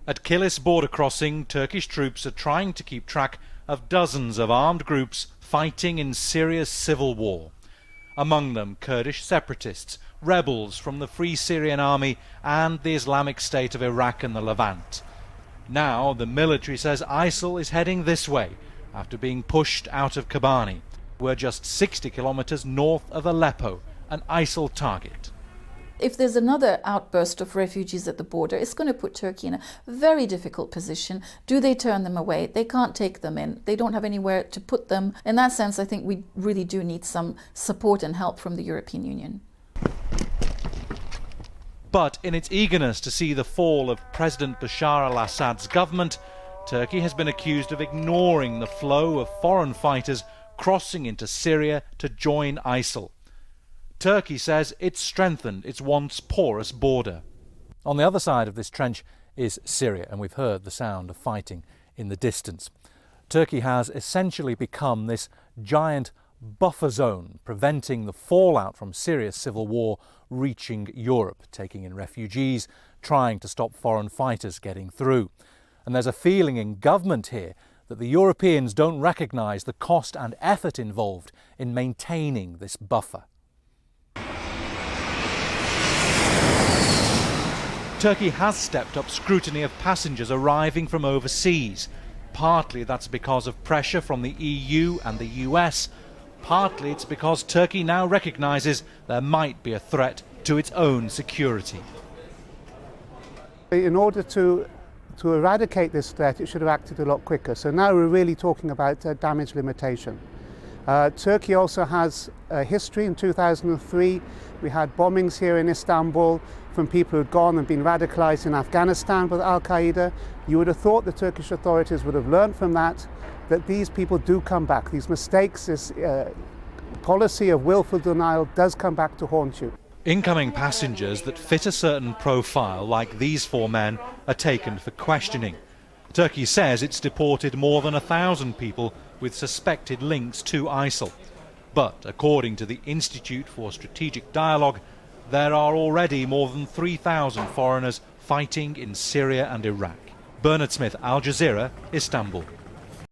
At Kilis border crossing, Turkish troops are trying to keep track of dozens of armed groups fighting in Syria's civil war. Among them Kurdish separatists, rebels from the Free Syrian Army and the Islamic State of Iraq and the Levant. Now the military says ISIL is heading this way after being pushed out of Kobani. We're just 60 kilometers north of Aleppo, an ISIL target. If there's another outburst of refugees at the border, it's going to put Turkey in a very difficult position. Do they turn them away? They can't take them in. They don't have anywhere to put them. In that sense, I think we really do need some support and help from the European Union. But in its eagerness to see the fall of President Bashar al-Assad's government, Turkey has been accused of ignoring the flow of foreign fighters crossing into Syria to join ISIL. Turkey says it's strengthened its once porous border. On the other side of this trench is Syria, and we've heard the sound of fighting in the distance. Turkey has essentially become this giant buffer zone, preventing the fallout from Syria's civil war reaching Europe, taking in refugees, trying to stop foreign fighters getting through. And there's a feeling in government here that the Europeans don't recognise the cost and effort involved in maintaining this buffer. Turkey has stepped up scrutiny of passengers arriving from overseas. Partly that's because of pressure from the EU and the US. Partly it's because Turkey now recognises there might be a threat to its own security. In order to eradicate this threat, it should have acted a lot quicker. So now we're really talking about damage limitation. Turkey also has a history. In 2003, we had bombings here in Istanbul from people who'd gone and been radicalized in Afghanistan with Al-Qaeda. You would have thought the Turkish authorities would have learned from that these people do come back. These mistakes, this policy of willful denial does come back to haunt you. Incoming passengers that fit a certain profile, like these four men, are taken for questioning. Turkey says it's deported more than 1,000 people with suspected links to ISIL. But according to the Institute for Strategic Dialogue, there are already more than 3,000 foreigners fighting in Syria and Iraq. Bernard Smith, Al Jazeera, Istanbul.